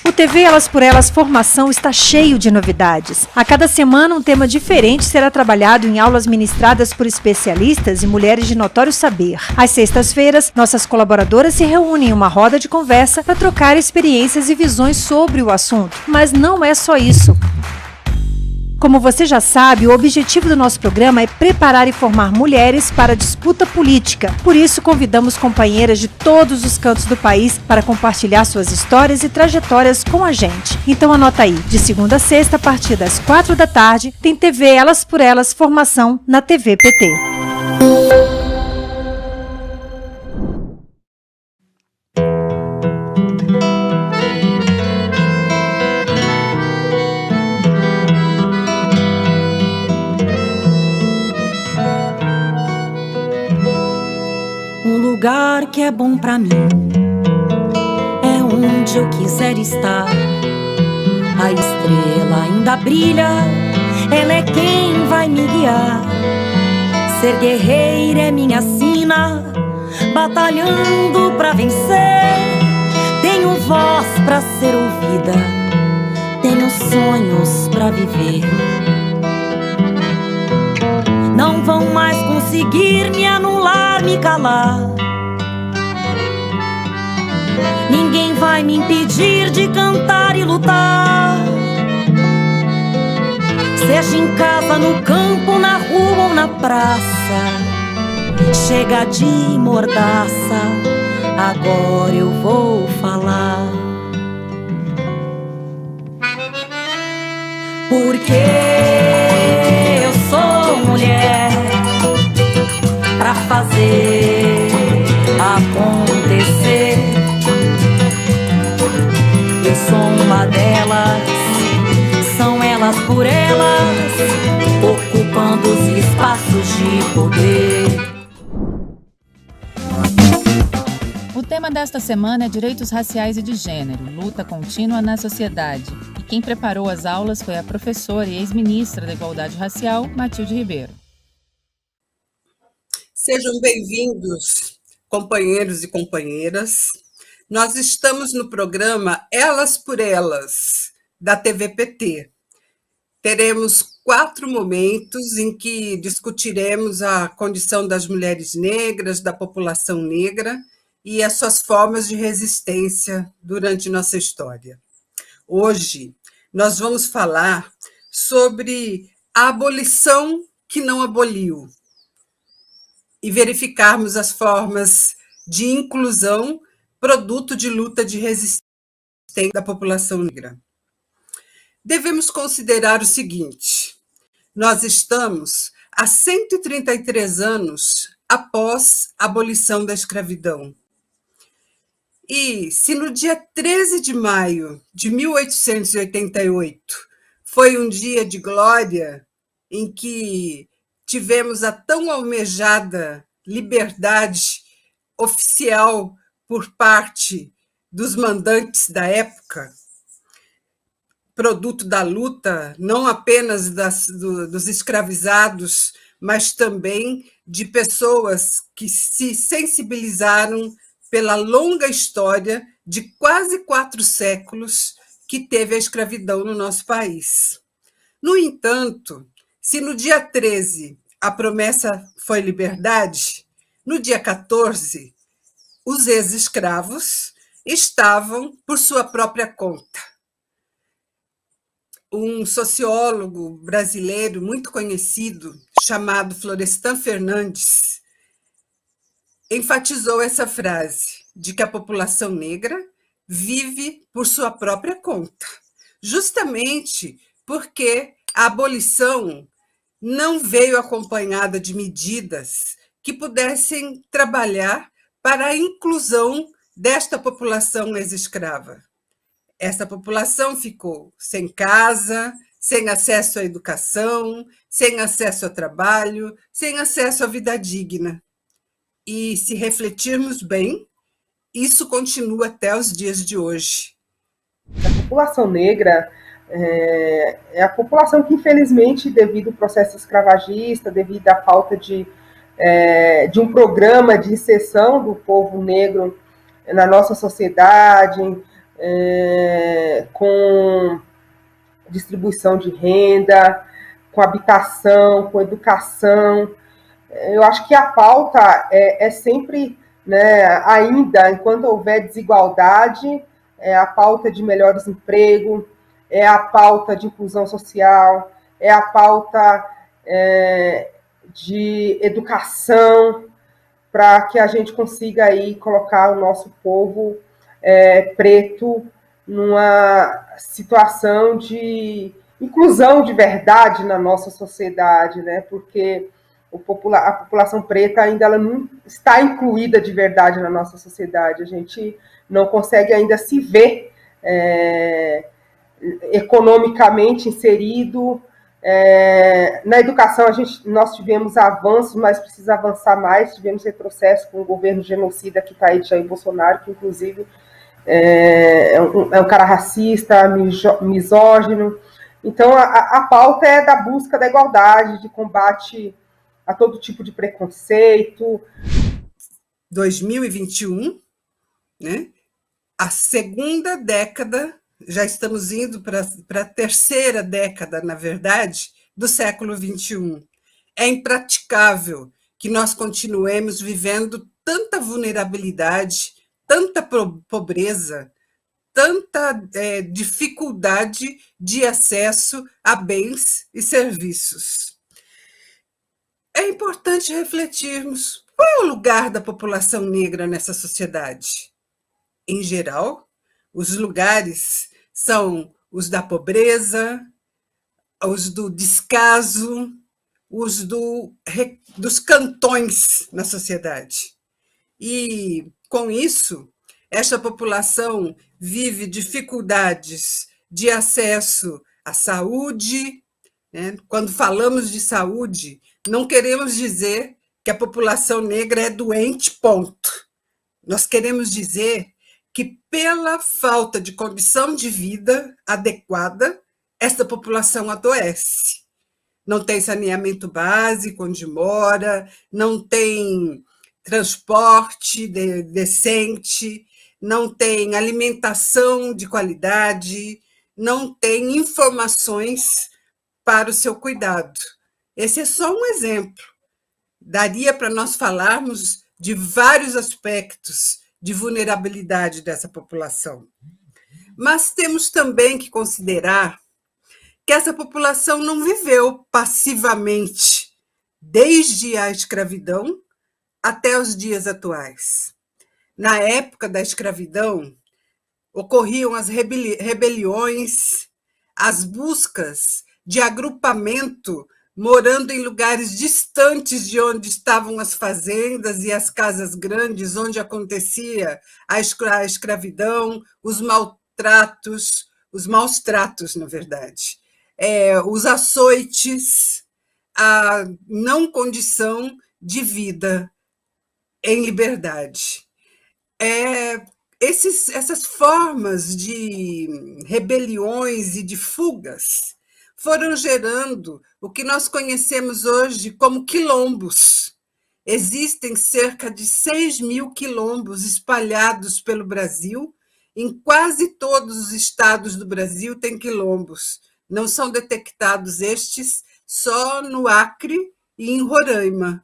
O TV Elas por Elas Formação está cheio de novidades. A cada semana um tema diferente será trabalhado em aulas ministradas por especialistas e mulheres de notório saber. Às sextas-feiras, nossas colaboradoras se reúnem em uma roda de conversa para trocar experiências e visões sobre o assunto. Mas não é só isso. Como você já sabe, o objetivo do nosso programa é preparar e formar mulheres para a disputa política. Por isso, convidamos companheiras de todos os cantos do país para compartilhar suas histórias e trajetórias com a gente. Então anota aí, de segunda a sexta, a partir das 4 da tarde, tem TV Elas por Elas Formação na TV PT. Lugar que é bom pra mim é onde eu quiser estar. A estrela ainda brilha, ela é quem vai me guiar. Ser guerreira é minha sina, batalhando pra vencer. Tenho voz pra ser ouvida, tenho sonhos pra viver. Não vão mais conseguir me anular, me calar. Ninguém vai me impedir de cantar e lutar. Seja em casa, no campo, na rua ou na praça. Chega de mordaça, agora eu vou falar. Porque eu sou mulher pra fazer acontecer. Eu sou uma delas, são elas por elas, ocupando os espaços de poder. O tema desta semana é Direitos Raciais e de Gênero, luta contínua na sociedade. E quem preparou as aulas foi a professora e ex-ministra da Igualdade Racial, Matilde Ribeiro. Sejam bem-vindos, companheiros e companheiras. Nós estamos no programa Elas por Elas, da TV PT. Teremos 4 momentos em que discutiremos a condição das mulheres negras, da população negra e as suas formas de resistência durante nossa história. Hoje, nós vamos falar sobre a abolição que não aboliu e verificarmos as formas de inclusão produto de luta de resistência da população negra. Devemos considerar o seguinte: nós estamos há 133 anos após a abolição da escravidão. E se no dia 13 de maio de 1888 foi um dia de glória em que tivemos a tão almejada liberdade oficial por parte dos mandantes da época, produto da luta não apenas dos escravizados, mas também de pessoas que se sensibilizaram pela longa história de quase 4 séculos que teve a escravidão no nosso país. No entanto, se no dia 13 a promessa foi liberdade, no dia 14 os ex-escravos estavam por sua própria conta. Um sociólogo brasileiro muito conhecido, chamado Florestan Fernandes, enfatizou essa frase de que a população negra vive por sua própria conta, justamente porque a abolição não veio acompanhada de medidas que pudessem trabalhar para a inclusão desta população ex-escrava. Essa população ficou sem casa, sem acesso à educação, sem acesso ao trabalho, sem acesso à vida digna. E, se refletirmos bem, isso continua até os dias de hoje. A população negra é a população que, infelizmente, devido ao processo escravagista, devido à falta de um programa de inserção do povo negro na nossa sociedade, com distribuição de renda, com habitação, com educação. Eu acho que a pauta é sempre, né, ainda, enquanto houver desigualdade, é a pauta de melhores empregos, é a pauta de inclusão social, é a pauta de educação, para que a gente consiga aí colocar o nosso povo preto numa situação de inclusão de verdade na nossa sociedade, né? Porque a população preta ainda ela não está incluída de verdade na nossa sociedade. A gente não consegue ainda se ver economicamente inserido. Na educação nós tivemos avanços, mas precisa avançar mais. Tivemos retrocesso com o governo genocida que está aí de Jair Bolsonaro, que inclusive é um cara racista, misógino. Então a pauta é da busca da igualdade, de combate a todo tipo de preconceito. 2021, né? A segunda década, já estamos indo para a terceira década, na verdade, do século XXI. É impraticável que nós continuemos vivendo tanta vulnerabilidade, tanta pobreza, tanta dificuldade de acesso a bens e serviços. É importante refletirmos qual é o lugar da população negra nessa sociedade. Em geral, os lugares são os da pobreza, os do descaso, os dos cantões na sociedade. E, com isso, esta população vive dificuldades de acesso à saúde, né? Quando falamos de saúde, não queremos dizer que a população negra é doente, ponto. Nós queremos dizer que, pela falta de condição de vida adequada, essa população adoece. Não tem saneamento básico onde mora, não tem transporte decente, não tem alimentação de qualidade, não tem informações para o seu cuidado. Esse é só um exemplo. Daria para nós falarmos de vários aspectos de vulnerabilidade dessa população. Mas temos também que considerar que essa população não viveu passivamente desde a escravidão até os dias atuais. Na época da escravidão, ocorriam as rebeliões, as buscas de agrupamento, morando em lugares distantes de onde estavam as fazendas e as casas grandes, onde acontecia a escravidão, os maus tratos, na verdade, os açoites, a não condição de vida em liberdade. Essas formas de rebeliões e de fugas foram gerando o que nós conhecemos hoje como quilombos. Existem cerca de 6.000 quilombos espalhados pelo Brasil. Em quase todos os estados do Brasil tem quilombos. Não são detectados estes só no Acre e em Roraima.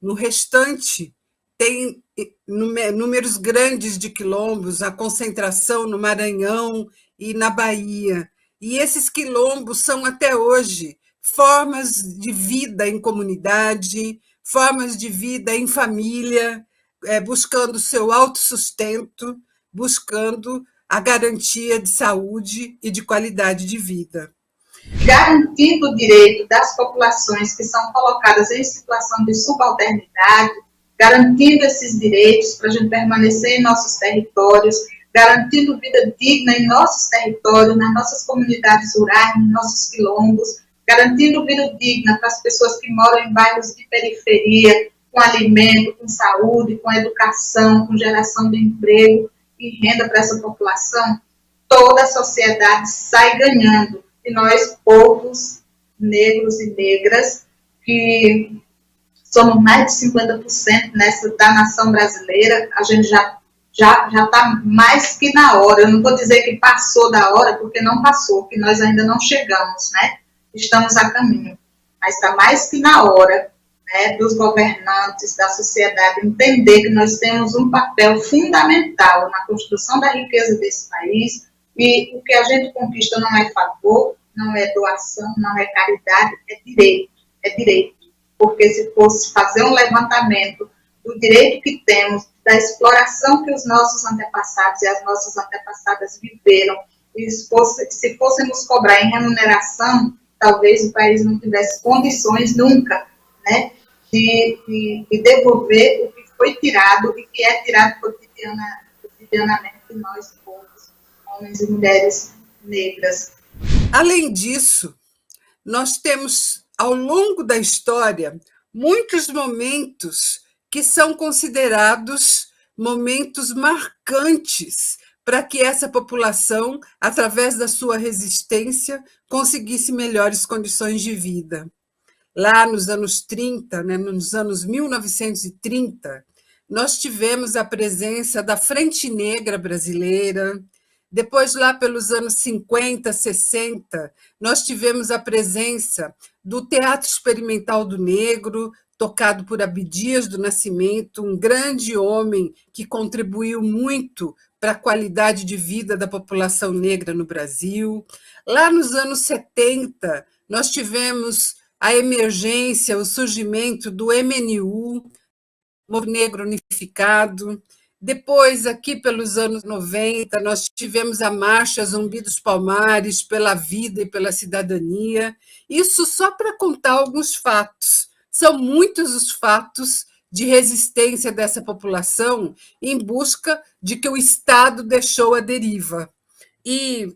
No restante, tem números grandes de quilombos, a concentração no Maranhão e na Bahia. E esses quilombos são, até hoje, formas de vida em comunidade, formas de vida em família, buscando seu autossustento, buscando a garantia de saúde e de qualidade de vida. Garantindo o direito das populações que são colocadas em situação de subalternidade, garantindo esses direitos para a gente permanecer em nossos territórios, garantindo vida digna em nossos territórios, nas nossas comunidades rurais, nos nossos quilombos, garantindo vida digna para as pessoas que moram em bairros de periferia, com alimento, com saúde, com educação, com geração de emprego e renda para essa população, toda a sociedade sai ganhando. E nós, povos negros e negras, que somos mais de 50% da nação brasileira, a gente já já está mais que na hora. Eu não vou dizer que passou da hora, porque não passou, que nós ainda não chegamos, né? Estamos a caminho. Mas está mais que na hora, né, dos governantes, da sociedade, entender que nós temos um papel fundamental na construção da riqueza desse país, e o que a gente conquista não é favor, não é doação, não é caridade, é direito. Porque se fosse fazer um levantamento do direito que temos, da exploração que os nossos antepassados e as nossas antepassadas viveram, e se fôssemos cobrar em remuneração, talvez o país não tivesse condições nunca, né, de devolver o que foi tirado e que é tirado cotidianamente de nós, povos, homens e mulheres negras. Além disso, nós temos, ao longo da história, muitos momentos que são considerados momentos marcantes para que essa população, através da sua resistência, conseguisse melhores condições de vida. Lá nos anos 30, né, nos anos 1930, nós tivemos a presença da Frente Negra Brasileira. Depois, lá pelos anos 50, 60, nós tivemos a presença do Teatro Experimental do Negro, tocado por Abdias do Nascimento, um grande homem que contribuiu muito para a qualidade de vida da população negra no Brasil. Lá nos anos 70, nós tivemos a emergência, o surgimento do MNU, Movimento Negro Unificado. Depois, aqui pelos anos 90, nós tivemos a Marcha Zumbi dos Palmares pela vida e pela cidadania. Isso só para contar alguns fatos. São muitos os fatos de resistência dessa população em busca de que o Estado deixou a deriva. E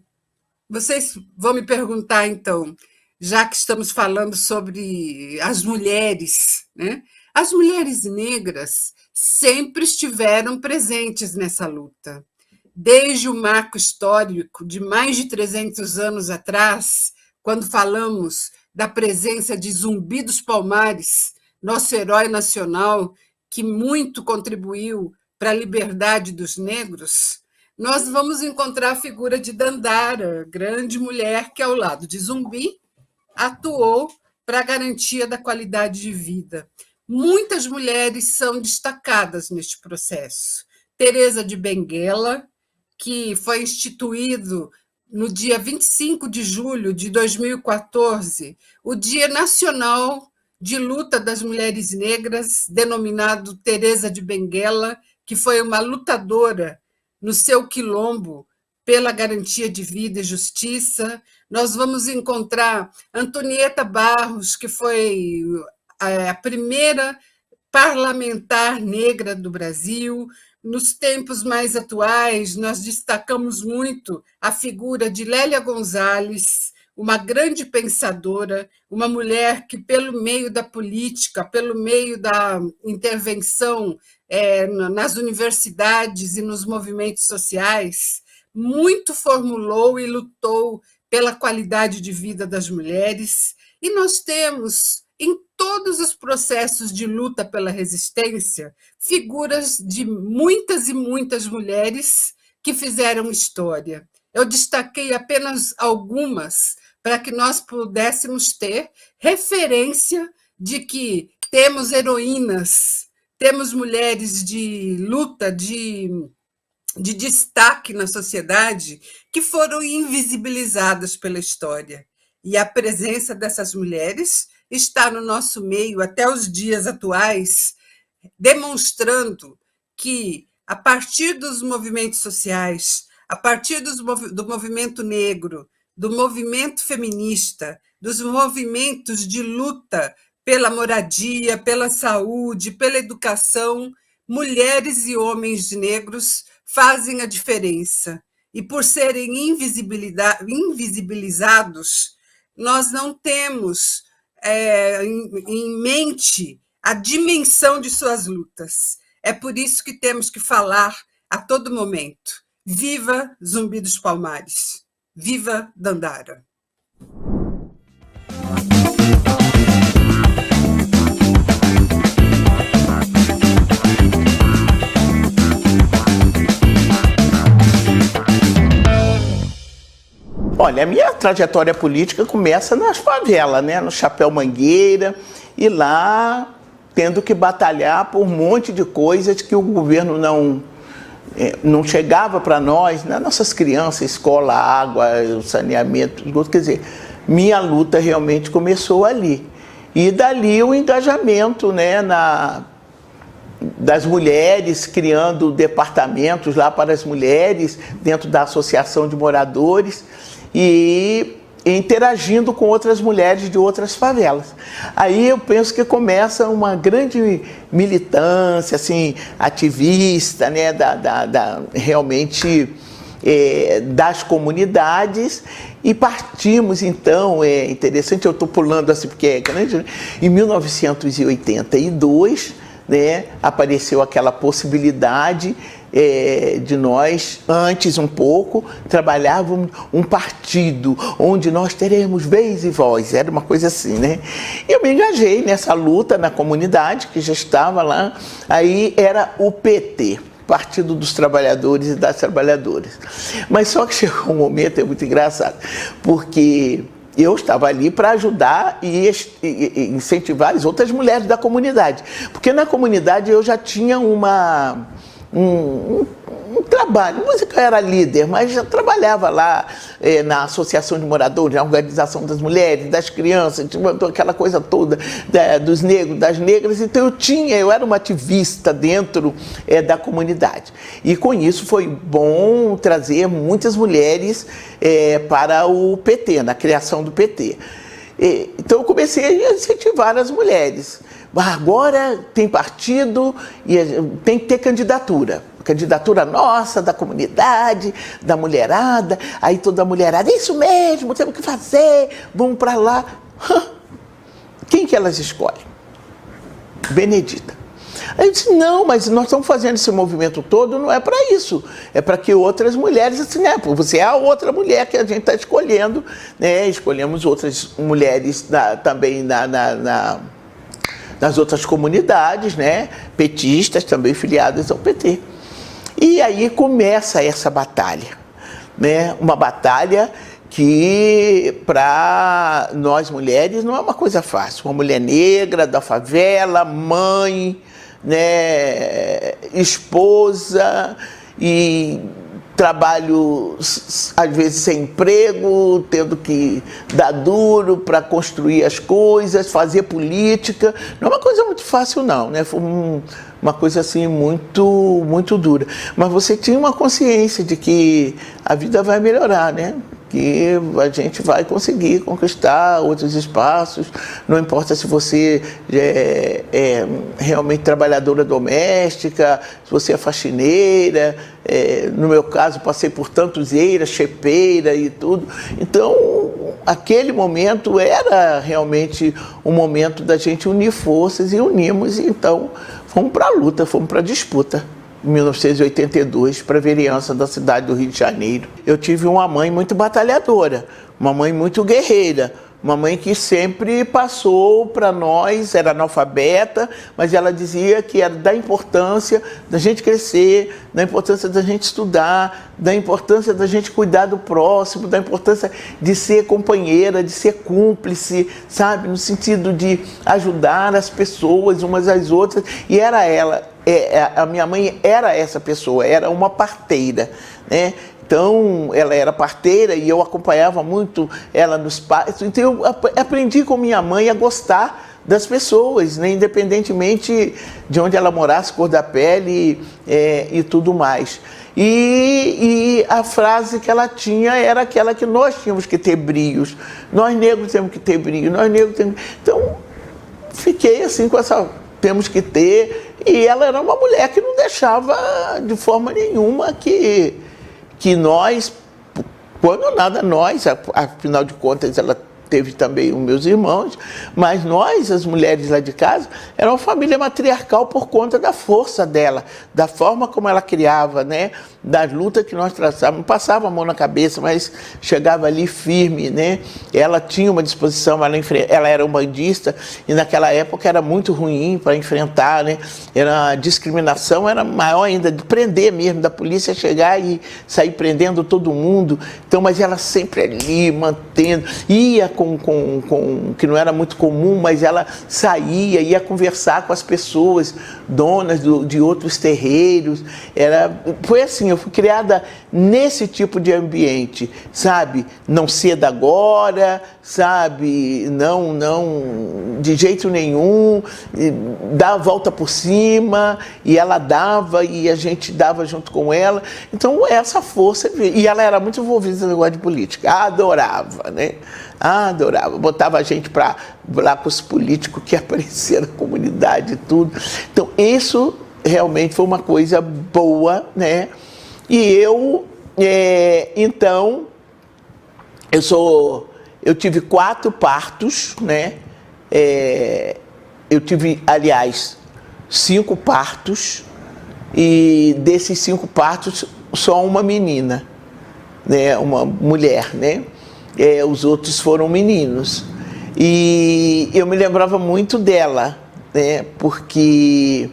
vocês vão me perguntar, então, já que estamos falando sobre as mulheres, né? As mulheres negras sempre estiveram presentes nessa luta. Desde o marco histórico de mais de 300 anos atrás, quando falamos da presença de Zumbi dos Palmares, nosso herói nacional, que muito contribuiu para a liberdade dos negros, nós vamos encontrar a figura de Dandara, grande mulher que, ao lado de Zumbi, atuou para a garantia da qualidade de vida. Muitas mulheres são destacadas neste processo. Teresa de Benguela, que foi instituído no dia 25 de julho de 2014, o Dia Nacional de Luta das Mulheres Negras, denominado Teresa de Benguela, que foi uma lutadora no seu quilombo pela garantia de vida e justiça. Nós vamos encontrar Antonieta Barros, que foi a primeira parlamentar negra do Brasil. Nos tempos mais atuais, nós destacamos muito a figura de Lélia Gonzalez, uma grande pensadora, uma mulher que, pelo meio da política, pelo meio da intervenção nas universidades e nos movimentos sociais, muito formulou e lutou pela qualidade de vida das mulheres. E nós temos, em todos os processos de luta pela resistência, figuras de muitas e muitas mulheres que fizeram história. Eu destaquei apenas algumas para que nós pudéssemos ter referência de que temos heroínas, temos mulheres de luta, de destaque na sociedade, que foram invisibilizadas pela história. E a presença dessas mulheres está no nosso meio até os dias atuais, demonstrando que, a partir dos movimentos sociais, a partir do movimento negro, do movimento feminista, dos movimentos de luta pela moradia, pela saúde, pela educação, mulheres e homens negros fazem a diferença. E por serem invisibilizados, nós não temos em mente a dimensão de suas lutas. É por isso que temos que falar a todo momento. Viva Zumbi dos Palmares! Viva Dandara! Olha, a minha trajetória política começa nas favelas, né? No Chapéu Mangueira, e lá tendo que batalhar por um monte de coisas que o governo não chegava para nós, né? Nossas crianças, escola, água, saneamento, quer dizer, minha luta realmente começou ali. E dali o engajamento, né, das mulheres, criando departamentos lá para as mulheres, dentro da Associação de Moradores, e interagindo com outras mulheres de outras favelas. Aí eu penso que começa uma grande militância, assim, ativista, né, realmente das comunidades, e partimos, então, é interessante, eu estou pulando assim porque é grande, né? Em 1982, né, apareceu aquela possibilidade de nós, antes um pouco, trabalhávamos um partido onde nós teremos vez e voz, era uma coisa assim, né? Eu me engajei nessa luta na comunidade, que já estava lá, aí era o PT, Partido dos Trabalhadores e das Trabalhadoras. Mas só que chegou um momento, é muito engraçado, porque eu estava ali para ajudar e incentivar as outras mulheres da comunidade. Porque na comunidade eu já tinha um trabalho, não sei que eu era líder, mas já trabalhava lá na Associação de Moradores, na Organização das Mulheres, das Crianças, aquela coisa toda, dos negros, das negras. Então eu era uma ativista dentro da comunidade. E com isso foi bom trazer muitas mulheres para o PT, na criação do PT. Então eu comecei a incentivar as mulheres. Agora tem partido e tem que ter candidatura nossa, da comunidade, da mulherada. Aí toda a mulherada, isso mesmo, temos que fazer, vamos para lá. Quem que elas escolhem? Benedita. Aí eu disse, não, mas nós estamos fazendo esse movimento todo, não é para isso, é para que outras mulheres, assim, né? Você é a outra mulher que a gente está escolhendo, né? Escolhemos outras mulheres também nas outras comunidades, né? Petistas também filiadas ao PT. E aí começa essa batalha, né? Uma batalha que para nós mulheres não é uma coisa fácil. Uma mulher negra, da favela, mãe, né? Esposa, e trabalho às vezes sem emprego, tendo que dar duro para construir as coisas, fazer política. Não é uma coisa muito fácil não, né? Foi uma coisa assim muito, muito dura. Mas você tinha uma consciência de que a vida vai melhorar, né? Que a gente vai conseguir conquistar outros espaços, não importa se você é realmente trabalhadora doméstica, se você é faxineira, no meu caso passei por tantos eiras, chepeira e tudo. Então, aquele momento era realmente um momento da gente unir forças, e unimos, e então fomos para a luta, fomos para a disputa. Em 1982, para a vereança da cidade do Rio de Janeiro. Eu tive uma mãe muito batalhadora, uma mãe muito guerreira, uma mãe que sempre passou para nós, era analfabeta, mas ela dizia que era da importância da gente crescer, da importância da gente estudar, da importância da gente cuidar do próximo, da importância de ser companheira, de ser cúmplice, sabe? No sentido de ajudar as pessoas umas às outras. E era ela. A minha mãe era essa pessoa, era uma parteira, né? Então, ela era parteira e eu acompanhava muito ela nos partos. Então, eu aprendi com minha mãe a gostar das pessoas, né? Independentemente de onde ela morasse, cor da pele e tudo mais. E a frase que ela tinha era aquela que nós tínhamos que ter brios. Nós negros temos que ter brio, nós negros temos... Então, fiquei assim com essa... Temos que ter... E ela era uma mulher que não deixava de forma nenhuma que nós, quando nada nós, afinal de contas, ela teve também os meus irmãos, mas nós, as mulheres lá de casa, era uma família matriarcal por conta da força dela, da forma como ela criava, né? Das lutas que nós traçávamos. Não passava a mão na cabeça, mas chegava ali firme, né? Ela tinha uma disposição, ela era umbandista, e naquela época era muito ruim para enfrentar, né? A discriminação era maior ainda, de prender mesmo, da polícia chegar e sair prendendo todo mundo. Então, mas ela sempre ali, mantendo, ia que não era muito comum, mas ela saía, ia conversar com as pessoas, donas de outros terreiros. Foi assim, eu fui criada nesse tipo de ambiente, sabe? Não cedo agora, sabe? Não, de jeito nenhum, dar a volta por cima, e ela dava, e a gente dava junto com ela. Então, essa força, e ela era muito envolvida no negócio de política, adorava, né? Adorava, botava a gente para lá com os políticos que apareciam na comunidade e tudo. Então, isso realmente foi uma coisa boa, né? E então, eu tive 4 partos, né? Eu tive, aliás, 5 partos, e desses 5 partos, só uma menina, né? Uma mulher, né? Os outros foram meninos. E eu me lembrava muito dela, né? Porque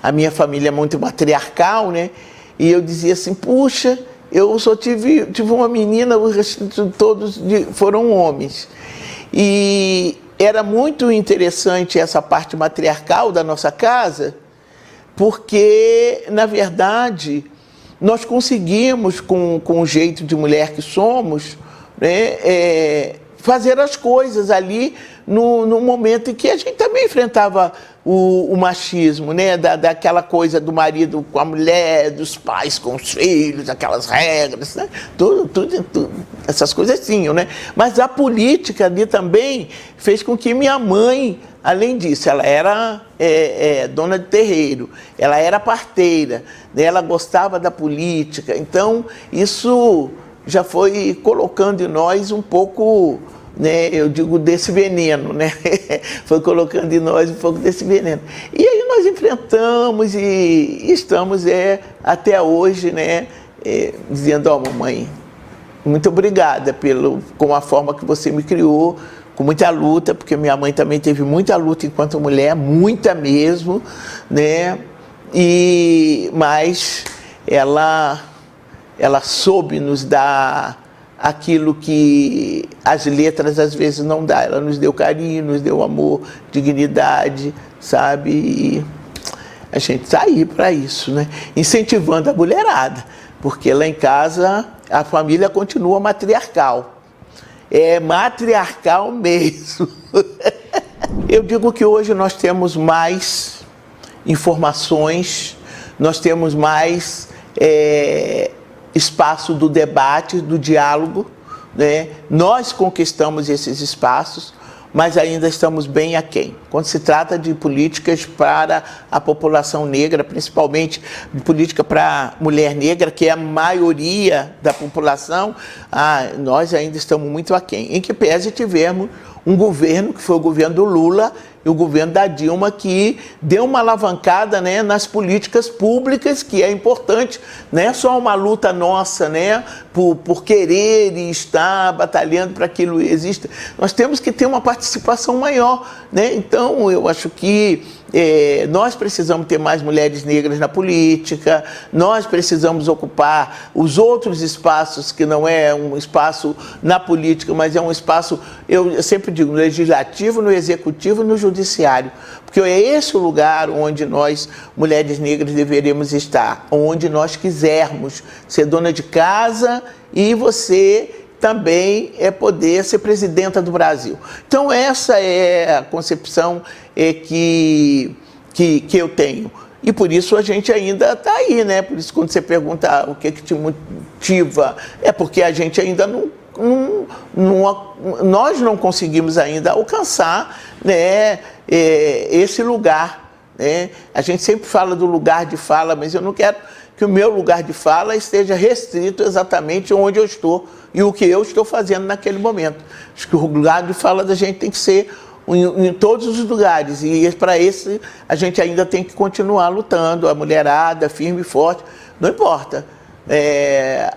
a minha família é muito matriarcal, né? E eu dizia assim, puxa, eu só tive uma menina, o resto todos foram homens. E era muito interessante essa parte matriarcal da nossa casa, porque, na verdade, nós conseguimos, com o jeito de mulher que somos, né, fazer as coisas ali no momento em que a gente também enfrentava o machismo, né, daquela coisa do marido com a mulher, dos pais com os filhos, aquelas regras, né, tudo, essas coisas tinham, né? Mas a política ali também fez com que minha mãe, além disso, ela era dona de terreiro, ela era parteira, né, ela gostava da política, então isso já foi colocando em nós um pouco, né, eu digo, desse veneno, né? Foi colocando em nós um pouco desse veneno. E aí nós enfrentamos e estamos até hoje, né, dizendo, ó, mamãe, muito obrigada com a forma que você me criou, com muita luta, porque minha mãe também teve muita luta enquanto mulher, muita mesmo, né? Mas ela soube nos dar aquilo que as letras às vezes não dão. Ela nos deu carinho, nos deu amor, dignidade, sabe? E a gente está aí para isso, né? Incentivando a mulherada, porque lá em casa a família continua matriarcal. É matriarcal mesmo. Eu digo que hoje nós temos mais informações, nós temos mais espaço do debate, do diálogo, né? Nós conquistamos esses espaços, mas ainda estamos bem aquém. Quando se trata de políticas para a população negra, principalmente de política para a mulher negra, que é a maioria da população, nós ainda estamos muito aquém. Em que pese tivemos um governo, que foi o governo do Lula, e o governo da Dilma, que deu uma alavancada, né, nas políticas públicas, que é importante, não é só uma luta nossa, né, por querer e estar batalhando para que aquilo exista. Nós temos que ter uma participação maior, né? Então, eu acho que nós precisamos ter mais mulheres negras na política, nós precisamos ocupar os outros espaços, que não é um espaço na política, mas é um espaço, eu sempre digo, no legislativo, no executivo e no judiciário, porque é esse o lugar onde nós, mulheres negras, deveremos estar, onde nós quisermos ser dona de casa e você também poder ser presidenta do Brasil. Então, essa é a concepção que eu tenho. E por isso a gente ainda está aí, né? Por isso, quando você pergunta o que te motiva, é porque a gente ainda nós não conseguimos ainda alcançar, né, esse lugar, né? A gente sempre fala do lugar de fala, mas eu não quero que o meu lugar de fala esteja restrito exatamente onde eu estou e o que eu estou fazendo naquele momento. Acho que o lugar de fala da gente tem que ser em todos os lugares, e para esse a gente ainda tem que continuar lutando, a mulherada firme e forte, não importa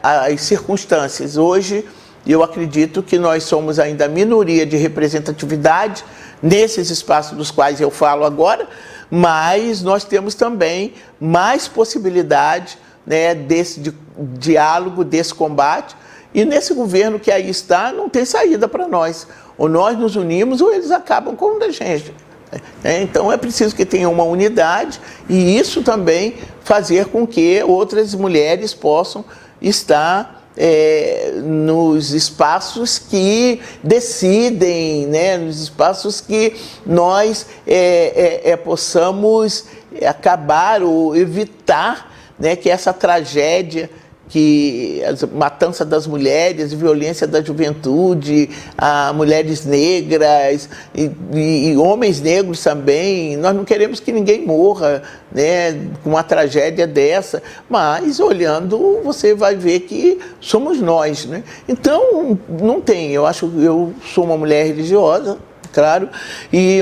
as circunstâncias. Hoje eu acredito que nós somos ainda a minoria de representatividade nesses espaços dos quais eu falo agora, mas nós temos também mais possibilidade, né, desse diálogo, desse combate, e nesse governo que aí está não tem saída para nós. Ou nós nos unimos ou eles acabam com a gente. Então é preciso que tenha uma unidade e isso também fazer com que outras mulheres possam estar nos espaços que decidem, né, nos espaços que nós possamos acabar ou evitar, né, que essa tragédia, que a matança das mulheres, violência da juventude, a mulheres negras e homens negros também, nós não queremos que ninguém morra, né, com uma tragédia dessa, mas olhando você vai ver que somos nós, né? Então não tem, eu sou uma mulher religiosa, claro,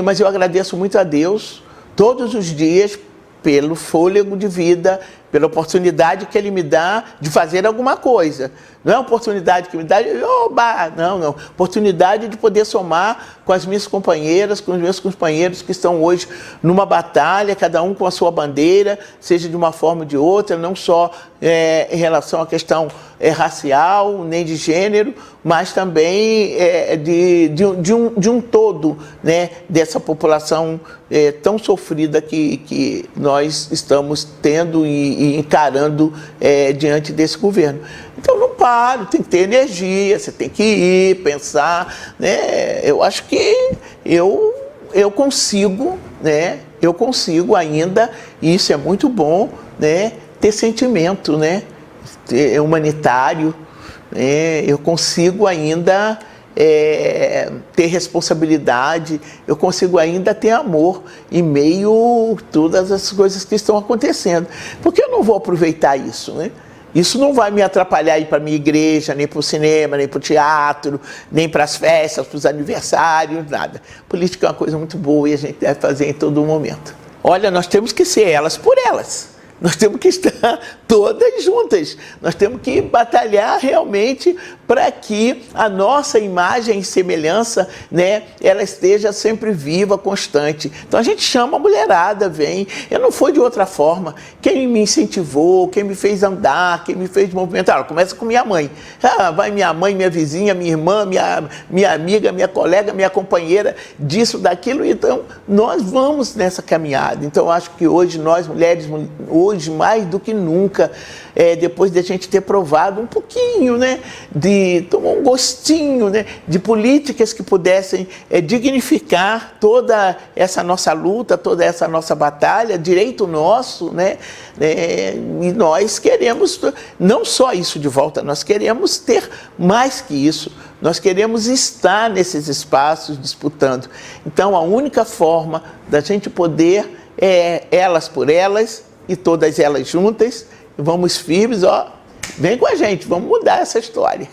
mas eu agradeço muito a Deus todos os dias pelo fôlego de vida, pela oportunidade que Ele me dá de fazer alguma coisa. Não é uma oportunidade que me dá de não. Oportunidade de poder somar com as minhas companheiras, com os meus companheiros que estão hoje numa batalha, cada um com a sua bandeira, seja de uma forma ou de outra, não só em relação à questão racial, nem de gênero, mas também de um todo, né, dessa população tão sofrida que nós estamos tendo e encarando diante desse governo. Então não paro, tem que ter energia, você tem que ir, pensar, né? Eu acho que eu consigo, né? Eu consigo ainda, e isso é muito bom, né, ter sentimento, né, humanitário, né? Eu consigo ainda ter responsabilidade, eu consigo ainda ter amor em meio a todas as coisas que estão acontecendo. Porque eu não vou aproveitar isso, né? Isso não vai me atrapalhar ir para a minha igreja, nem para o cinema, nem para o teatro, nem para as festas, para os aniversários, nada. Política é uma coisa muito boa e a gente deve fazer em todo momento. Olha, nós temos que ser elas por elas. Nós temos que estar todas juntas. Nós temos que batalhar realmente para que a nossa imagem e semelhança, né, ela esteja sempre viva, constante. Então a gente chama a mulherada, vem. Eu não fui de outra forma. Quem me incentivou, quem me fez andar, quem me fez movimentar. Começa com minha mãe. Vai minha mãe, minha vizinha, minha irmã, minha amiga, minha colega, minha companheira, disso, daquilo. Então nós vamos nessa caminhada. Então eu acho que hoje nós, mulheres, hoje mais do que nunca, depois de a gente ter provado um pouquinho, né, de tomar um gostinho, né, de políticas que pudessem dignificar toda essa nossa luta, toda essa nossa batalha, direito nosso, né, e nós queremos não só isso de volta, nós queremos ter mais que isso, nós queremos estar nesses espaços disputando. Então a única forma da gente poder elas por elas e todas elas juntas, vamos firmes, vem com a gente, vamos mudar essa história.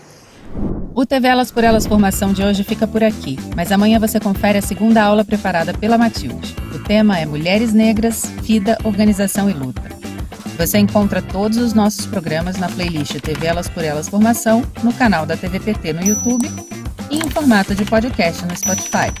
O TV Elas por Elas Formação de hoje fica por aqui, mas amanhã você confere a segunda aula preparada pela Matilde. O tema é Mulheres Negras, Vida, Organização e Luta. Você encontra todos os nossos programas na playlist TV Elas por Elas Formação, no canal da TVPT no YouTube e em formato de podcast no Spotify.